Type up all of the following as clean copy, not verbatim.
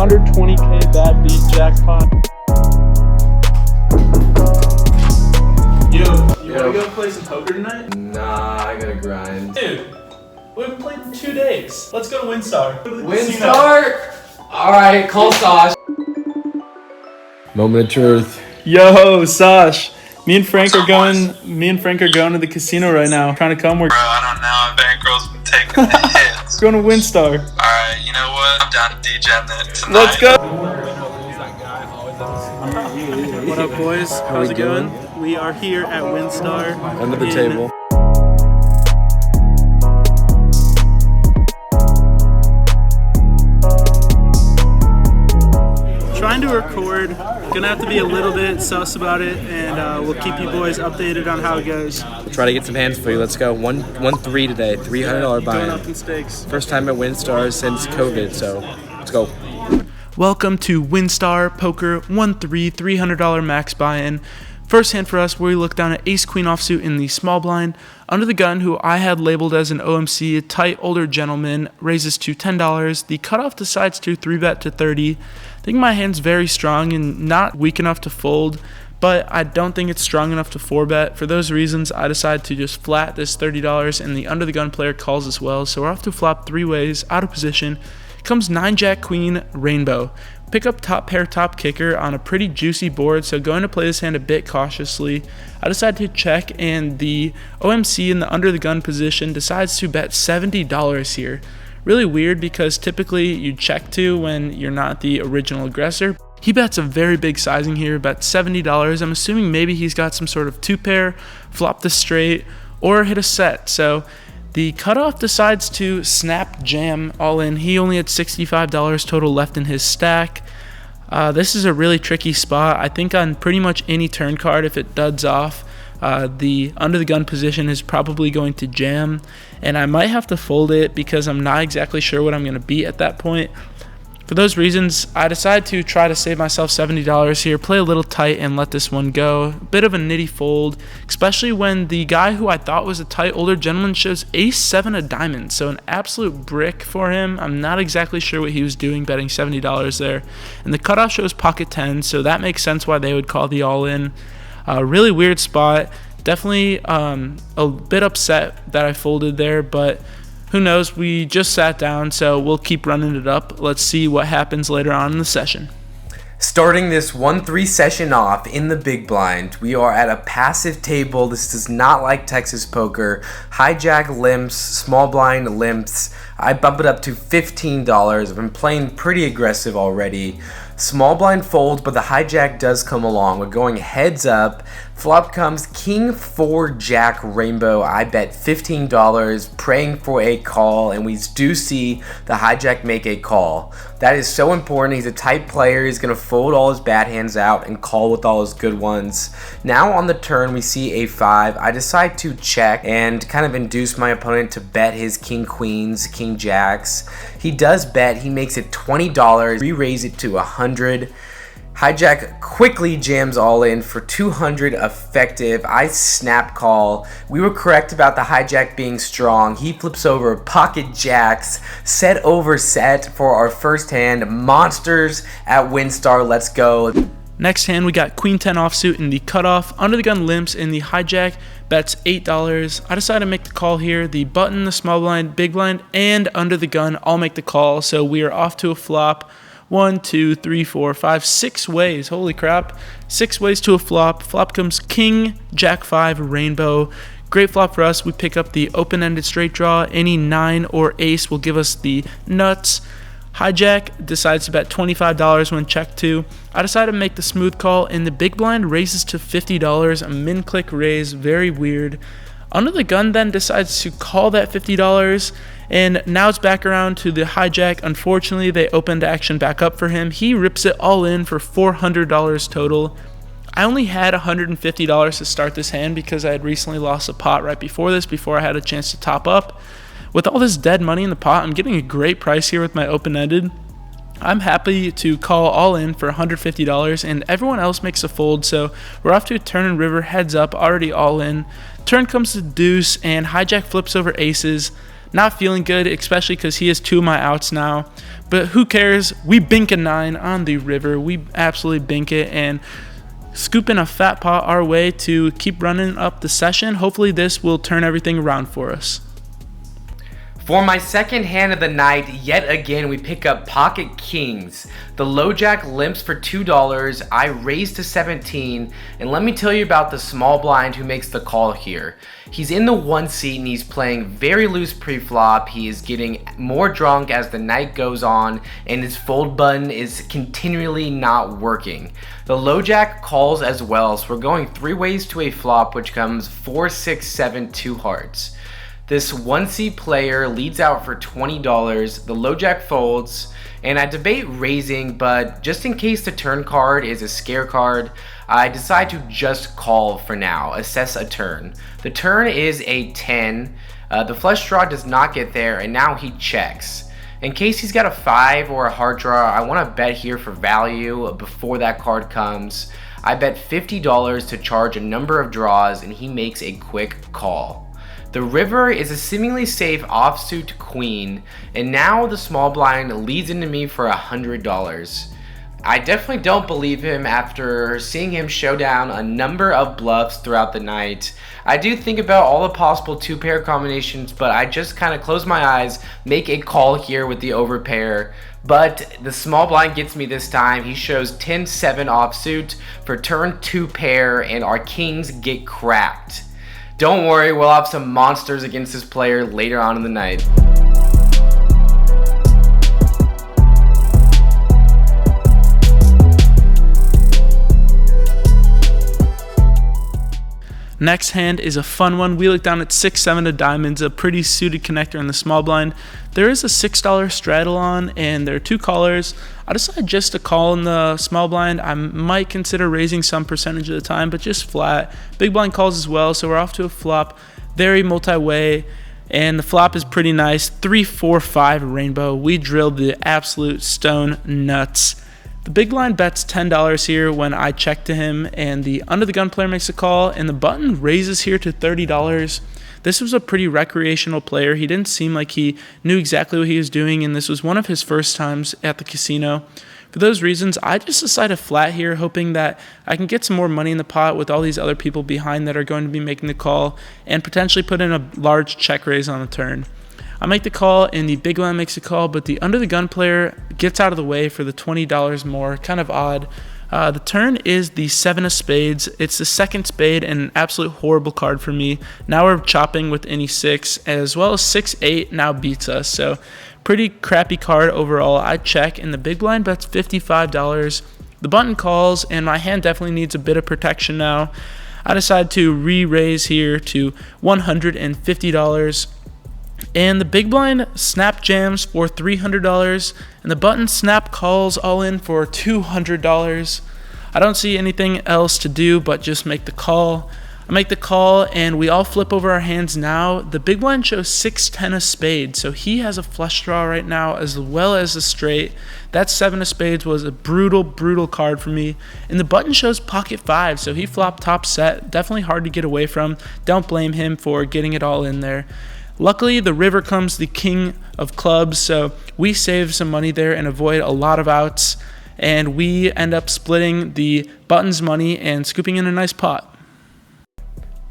120k bad beat jackpot. Yo, you wanna go play some poker tonight? Nah, I gotta grind. Dude, we haven't played in 2 days. Let's go to Winstar. Winstar? Alright, call Sash. Moment of truth. Yo, Sash. Me and Frank are going to the casino right now. Trying to come. Bro, I don't know. Bankroll's been taking the hits. We're going to Winstar. Alright, you know what? I'm down to DJ it tonight. Let's go. What up, boys? How's it going? We are here at Winstar. Under the table. Trying to record. Gonna have to be a little bit sus about it, and we'll keep you boys updated on how it goes. We'll try to get some hands for you. Let's go. 1-3 today. $300 Going buy-in. up in stakes. First time at Winstar since COVID, so let's go. Welcome to Winstar Poker 1-3 $300 max buy-in. First hand for us, where we look down at ace queen offsuit in the small blind. Under the gun, who I had labeled as an OMC, a tight older gentleman, raises to $10. The cutoff decides to 3-bet to 30. I think my hand's very strong and not weak enough to fold, but I don't think it's strong enough to 4-bet. For those reasons, I decide to just flat this $30, and the under the gun player calls as well. So we're off to flop 3 ways, out of position. Comes 9 jack queen rainbow. Pick up top pair top kicker on a pretty juicy board, so going to play this hand a bit cautiously. I decide to check, and the OMC in the under the gun position decides to bet $70 here. Really weird, because typically you check to when you're not the original aggressor. He bets a very big sizing here, bets $70. I'm assuming maybe he's got some sort of 2-pair, flop the straight, or hit a set. So the cutoff decides to snap jam all in. He only had $65 total left in his stack. This is a really tricky spot. I think on pretty much any turn card, if it duds off, the under the gun position is probably going to jam, and I might have to fold it because I'm not exactly sure what I'm going to beat at that point. For those reasons, I decide to try to save myself $70 here, play a little tight and let this one go. A bit of a nitty fold, especially when the guy who I thought was a tight older gentleman shows ace-7 of diamonds, so an absolute brick for him. I'm not exactly sure what he was doing betting $70 there. And the cutoff shows pocket 10, so that makes sense why they would call the all-in. Really weird spot. Definitely a bit upset that I folded there, but who knows? We just sat down, so we'll keep running it up. Let's see what happens later on in the session. Starting this 1-3 session off in the big blind, we are at a passive table. This is not like Texas poker. Hijack limps, small blind limps. I bump it up to $15. I've been playing pretty aggressive already. Small blind folds, but the hijack does come along. We're going heads up. Flop comes king 4 jack rainbow. I bet $15, praying for a call, and we do see the hijack make a call. That is so important. He's a tight player. He's going to fold all his bad hands out and call with all his good ones. Now on the turn, we see a 5. I decide to check and kind of induce my opponent to bet his king queens, king jacks. He does bet. He makes it $20. We raise it to $100. Hijack quickly jams all in for $200 effective. I snap call. We were correct about the hijack being strong. He flips over pocket jacks. Set over set for our first hand. Monsters at Winstar. Let's go. Next hand, we got queen 10 offsuit in the cutoff. Under the gun limps, in the hijack bets $8. I decide to make the call here. The button, the small blind, big blind, and under the gun all make the call. So we are off to a flop. 1, 2, 3, 4, 5, 6 ways. Holy crap. 6 ways to a flop. Flop comes king, jack 5, rainbow. Great flop for us. We pick up the open-ended straight draw. Any 9 or ace will give us the nuts. Hijack decides to bet $25 when checked to. I decide to make the smooth call, and the big blind raises to $50. A min-click raise. Very weird. Under the gun then decides to call that $50, and now it's back around to the hijack. Unfortunately, they opened action back up for him. He rips it all in for $400 total. I only had $150 to start this hand because I had recently lost a pot right before this, before I had a chance to top up. With all this dead money in the pot, I'm getting a great price here with my open-ended. I'm happy to call all in for $150, and everyone else makes a fold, so we're off to a turn and river, heads up, already all in. Turn comes to deuce, and hijack flips over aces. Not feeling good, especially because he has 2 of my outs now. But who cares? We bink a 9 on the river. We absolutely bink it and scooping a fat pot our way to keep running up the session. Hopefully this will turn everything around for us. For my second hand of the night, yet again we pick up pocket kings. The low jack limps for $2, I raise to 17, and let me tell you about the small blind who makes the call here. He's in the 1 seat and he's playing very loose pre-flop. He is getting more drunk as the night goes on and his fold button is continually not working. The low jack calls as well, so we're going 3 ways to a flop, which comes 4, 6, 7, 2 hearts. This 1C player leads out for $20, the low jack folds, and I debate raising, but just in case the turn card is a scare card, I decide to just call for now, assess a turn. The turn is a 10, the flush draw does not get there, and now he checks. In case he's got a 5 or a hard draw, I want to bet here for value before that card comes. I bet $50 to charge a number of draws, and he makes a quick call. The river is a seemingly safe offsuit queen, and now the small blind leads into me for $100. I definitely don't believe him after seeing him show down a number of bluffs throughout the night. I do think about all the possible 2-pair combinations, but I just kind of close my eyes, make a call here with the overpair. But the small blind gets me this time. He shows 10-7 offsuit for turn 2 pair, and our kings get cracked. Don't worry, we'll have some monsters against this player later on in the night. Next hand is a fun one. We look down at 6-7 of diamonds, a pretty suited connector in the small blind. There is a $6 straddle on, and there are 2 callers. I decided just to call in the small blind. I might consider raising some percentage of the time, but just flat. Big blind calls as well, so we're off to a flop. Very multi-way, and the flop is pretty nice. 3, 4, 5 rainbow. We drilled the absolute stone nuts. The big blind bets $10 here when I check to him, and the under the gun player makes a call, and the button raises here to $30. This was a pretty recreational player. He didn't seem like he knew exactly what he was doing, and this was one of his first times at the casino. For those reasons, I just decided flat here, hoping that I can get some more money in the pot with all these other people behind that are going to be making the call, and potentially put in a large check raise on the turn. I make the call, and the big blind makes a call, but the under the gun player gets out of the way for the $20 more. Kind of odd. The turn is the 7 of spades. It's the second spade and an absolute horrible card for me. Now we're chopping with any 6, as well as 6-8 now beats us. So pretty crappy card overall. I check, and the big blind bets $55. The button calls, and my hand definitely needs a bit of protection now. I decide to re-raise here to $150. And the big blind snap jams for $300, and the button snap calls all in for $200. I don't see anything else to do but just make the call. I make the call, and we all flip over our hands now. The big blind shows 6-10 of spades, so he has a flush draw right now as well as a straight. That 7 of spades was a brutal card for me. And the button shows pocket 5, so he flopped top set. Definitely hard to get away from. Don't blame him for getting it all in there. Luckily, the river comes the king of clubs, so we save some money there and avoid a lot of outs, and we end up splitting the button's money and scooping in a nice pot.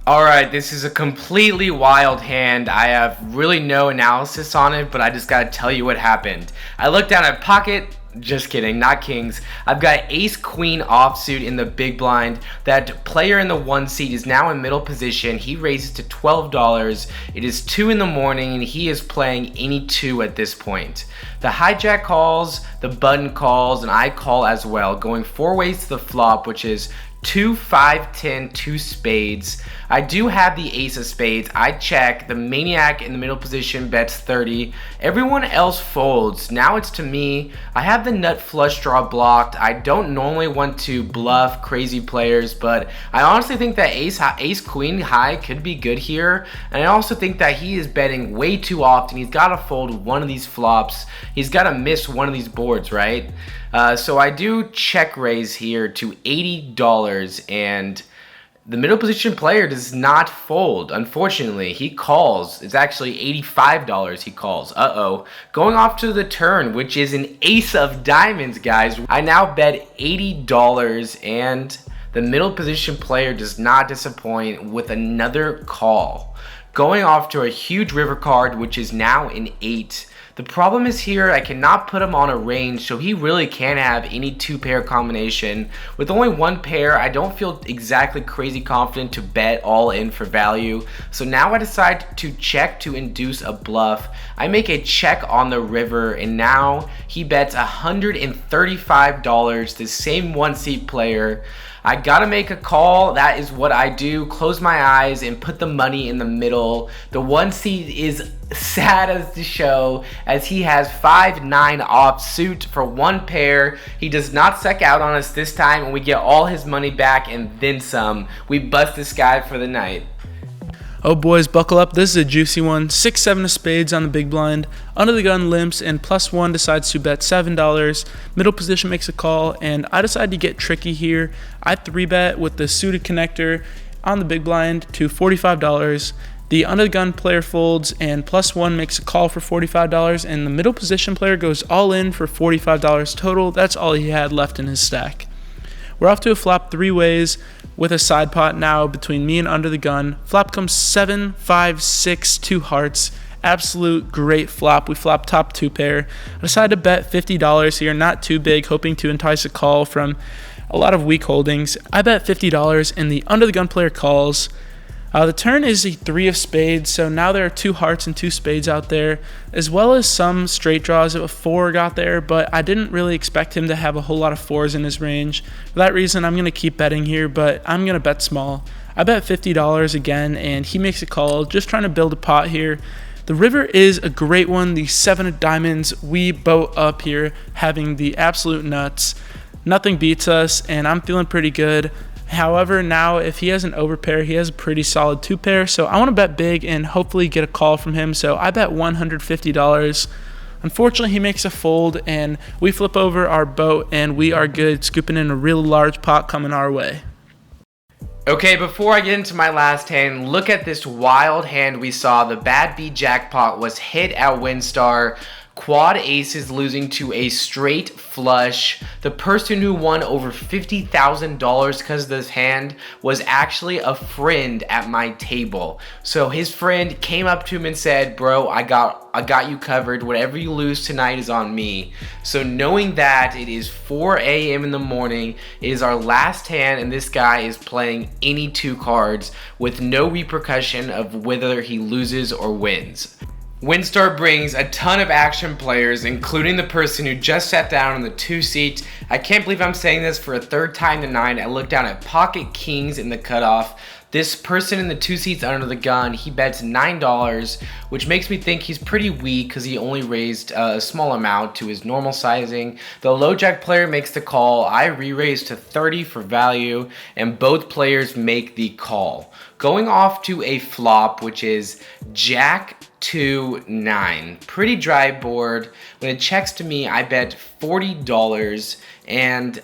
Alright, this is a completely wild hand. I have really no analysis on it, but I just gotta tell you what happened. I looked down at pocket. Just kidding, not kings. I've got ace queen offsuit in the big blind. That player in the 1 seat is now in middle position. He raises to $12. It is 2 in the morning and he is playing any 2 at this point. The hijack calls, the button calls, and I call as well, going 4 ways to the flop, which is 2, 5, 10, 2 spades. I do have the ace of spades. I check. The maniac in the middle position bets 30. Everyone else folds. Now it's to me. I have the nut flush draw blocked. I don't normally want to bluff crazy players, but I honestly think that ace queen high could be good here. And I also think that he is betting way too often. He's got to fold one of these flops. He's got to miss one of these boards, right? So I do check raise here to $80, and The middle position player does not fold. Unfortunately, he calls. It's actually $85 he calls. Uh-oh. Going off to the turn, which is an ace of diamonds, guys. I now bet $80, and the middle position player does not disappoint with another call. Going off to a huge river card, which is now an 8. The problem is here, I cannot put him on a range, so he really can't have any 2-pair combination. With only 1 pair, I don't feel exactly crazy confident to bet all in for value. So now I decide to check to induce a bluff. I make a check on the river, and now he bets $135, the same 1-seat player. I gotta make a call. That is what I do. Close my eyes and put the money in the middle. The 1-seat is sad as to show, as he has 5-9 offsuit for 1 pair. He does not suck out on us this time, and we get all his money back and then some. We bust this guy for the night. Oh boys, buckle up. This is a juicy one. 6-7 of spades on the big blind. Under the gun limps, and +1 decides to bet $7. Middle position makes a call, and I decide to get tricky here. I 3-bet with the suited connector on the big blind to $45. The under the gun player folds, and +1 makes a call for $45, and the middle position player goes all in for $45 total. That's all he had left in his stack. We're off to a flop 3 ways with a side pot now between me and under the gun. Flop comes 7, 5, 6, 2 hearts. Absolute great flop. We flop top 2 pair. I decided to bet $50 here, not too big, hoping to entice a call from a lot of weak holdings. I bet $50, and the under the gun player calls. The turn is a 3 of spades, so now there are 2 hearts and 2 spades out there, as well as some straight draws. A 4 got there, but I didn't really expect him to have a whole lot of 4s in his range. For that reason, I'm going to keep betting here, but I'm going to bet small. I bet $50 again, and he makes a call, just trying to build a pot here. The river is a great one. The 7 of diamonds, we boat up here, having the absolute nuts. Nothing beats us, and I'm feeling pretty good. However, now if he has an overpair, he has a pretty solid 2-pair, so I want to bet big and hopefully get a call from him. So I bet $150. Unfortunately, he makes a fold, and we flip over our boat, and we are good, scooping in a real large pot coming our way. Okay, before I get into my last hand, look at this wild hand we saw. The bad B jackpot was hit at Winstar. Quad aces losing to a straight flush. The person who won over $50,000 because of this hand was actually a friend at my table. So his friend came up to him and said, "Bro, I got you covered. Whatever you lose tonight is on me." So knowing that it is 4 a.m. in the morning, it is our last hand, and this guy is playing any 2 cards with no repercussion of whether he loses or wins. Winstar brings a ton of action players, including the person who just sat down in the 2 seat. I can't believe I'm saying this for a 3rd time tonight. I looked down at pocket kings in the cutoff. This person in the 2 seats under the gun, he bets $9, which makes me think he's pretty weak because he only raised a small amount to his normal sizing. The low jack player makes the call. I re-raise to 30 for value, and both players make the call. Going off to a flop, which is Jack 2-9. Pretty dry board. When it checks to me, I bet $40, and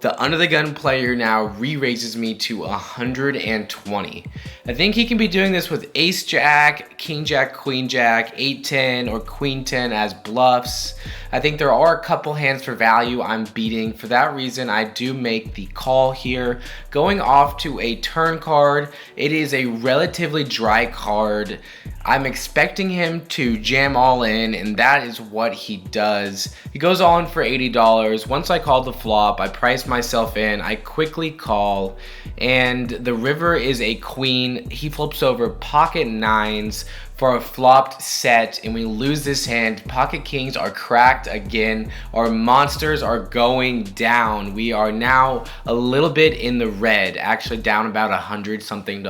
the under the gun player now re-raises me to 120. I think he can be doing this with ace jack, king jack, queen jack, 8-10, or queen 10 as bluffs. I think there are a couple hands for value I'm beating. For that reason, I do make the call here. Going off to a turn card, it is a relatively dry card. I'm expecting him to jam all in, and that is what he does. He goes all in for $80. Once I call the flop, I price myself in. I quickly call, and the river is a queen. He flips over pocket 9s for a flopped set, and we lose this hand. Pocket kings are cracked again. Our monsters are going down. We are now a little bit in the red, actually down about $100-something.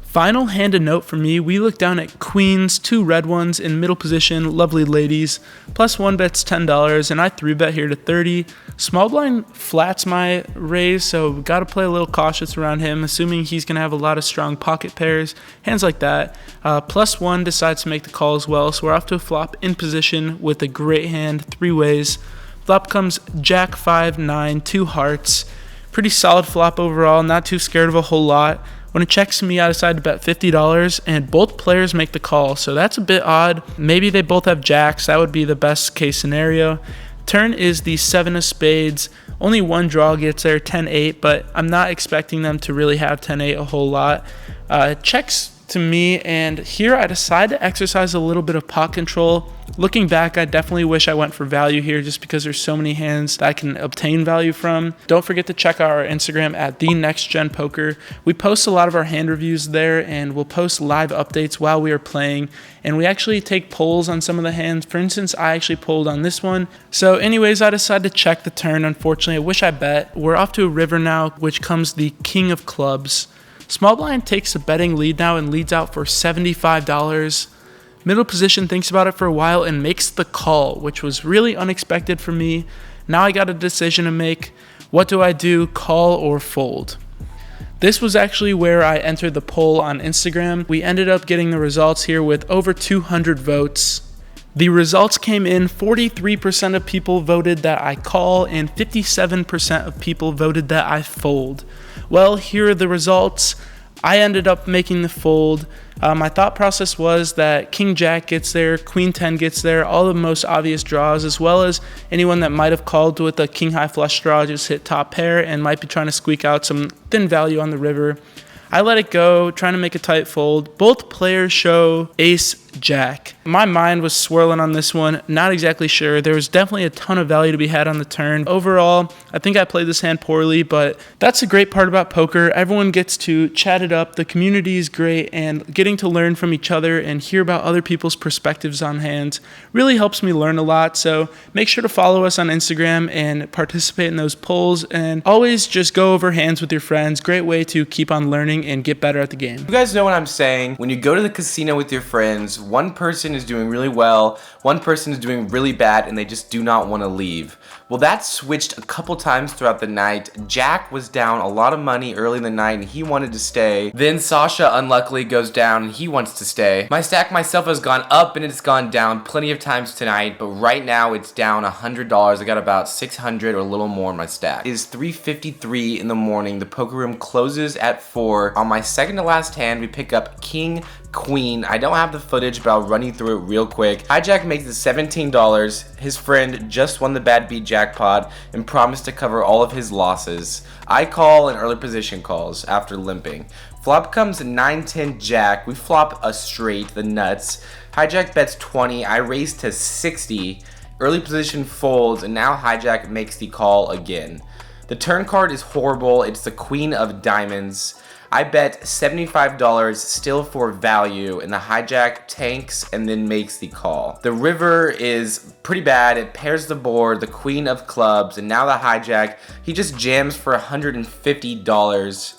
Final hand of note for me, we look down at queens, 2 red ones in middle position, lovely ladies. +1 bets $10, and I 3-bet here to 30. Small blind flats my raise, so got to play a little cautious around him, assuming he's going to have a lot of strong pocket pairs, hands like that. +1 decides to make the call as well, so we're off to a flop in position with a great hand, 3 ways. Flop comes Jack 5-9, 2 hearts. Pretty solid flop overall, not too scared of a whole lot. When it checks to me, I decide to bet $50, and both players make the call, so that's a bit odd. Maybe they both have jacks. That would be the best case scenario. Turn is the 7 of spades. Only one draw gets there, 10-8, but I'm not expecting them to really have 10-8 a whole lot. It checks to me, and here I decide to exercise a little bit of pot control. Looking back, I definitely wish I went for value here just because there's so many hands that I can obtain value from. Don't forget to check out our Instagram at the NextGenPoker. We post a lot of our hand reviews there, and we'll post live updates while we are playing, and we actually take polls on some of the hands. For instance, I actually polled on this one. So anyways, I decided to check the turn. Unfortunately, I wish I bet. We're off to a river now, which comes the king of clubs. Small blind takes the betting lead now and leads out for $75. Middle position thinks about it for a while and makes the call, which was really unexpected for me. Now I got a decision to make. What do I do, call or fold? This was actually where I entered the poll on Instagram. We ended up getting the results here with over 200 votes. The results came in, 43% of people voted that I call and 57% of people voted that I fold. Well, here are the results. I ended up making the fold. My thought process was that King Jack gets there, Queen 10 gets there, all the most obvious draws, as well as anyone that might have called with a King High flush draw just hit top pair and might be trying to squeak out some thin value on the river. I let it go, trying to make a tight fold. Both players show ace jack. My mind was swirling on this one, not exactly sure. There was definitely a ton of value to be had on the turn. Overall, I think I played this hand poorly, but that's the great part about poker. Everyone gets to chat it up. The community is great, and getting to learn from each other and hear about other people's perspectives on hands really helps me learn a lot. So make sure to follow us on Instagram and participate in those polls, and always just go over hands with your friends. Great way to keep on learning and get better at the game. You guys know what I'm saying? When you go to the casino with your friends, one person is doing really well, one person is doing really bad, and they just do not want to leave. Well, that switched a couple times throughout the night. Jack was down a lot of money early in the night and he wanted to stay. Then Sasha unluckily goes down and he wants to stay. My stack myself has gone up and it's gone down plenty of times tonight, but right now it's down $100. I got about 600 or a little more in my stack. It is 3:53 in the morning. The poker room closes at 4. On my second to last hand, we pick up King Queen. I don't have the footage, but I'll run you through it real quick. Hijack makes the $17. His friend just won the bad beat jackpot and promised to cover all of his losses. I call and early position calls after limping. Flop comes 9-10 jack. We flop a straight, the nuts. Hijack bets 20. I raise to 60. Early position folds, and now Hijack makes the call again. The turn card is horrible. It's the Queen of Diamonds. I bet $75 still for value, and the hijack tanks and then makes the call. The river is pretty bad. It pairs the board, the Queen of Clubs, and now the hijack, he just jams for $150.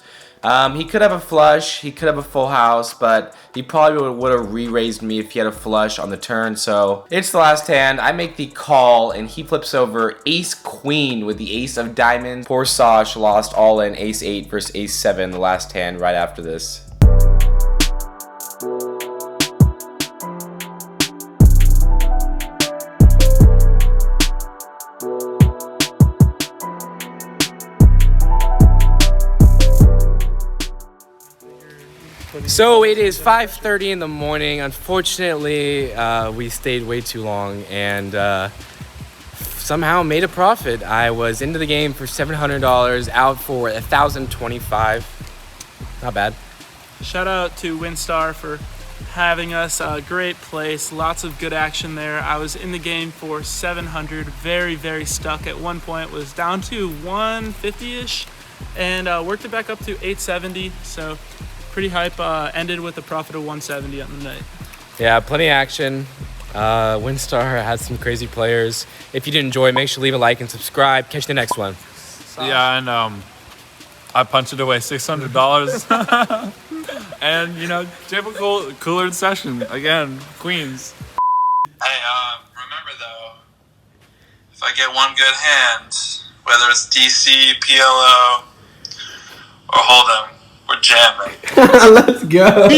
He could have a flush, he could have a full house, but he probably would have re-raised me if he had a flush on the turn. So it's the last hand. I make the call and he flips over ace queen with the ace of diamonds. Poor Sash lost all in ace 8 versus ace 7 the last hand right after this. So it is 5:30 in the morning. Unfortunately, we stayed way too long and somehow made a profit. I was into the game for $700, out for $1,025. Not bad. Shout out to Winstar for having us. Great place, lots of good action there. I was in the game for 700, very stuck. At one point was down to 150-ish and worked it back up to 870. So pretty hype. Ended with a profit of 170 on the night. Yeah, plenty of action. Winstar had some crazy players. If you did enjoy, make sure to leave a like and subscribe. Catch you the next one. Yeah, and I punched it away $600. And, you know, typical cooler session. Again, Queens. Hey, remember though, if I get one good hand, whether it's DC, PLO, or Hold'em, we're jamming. Let's go.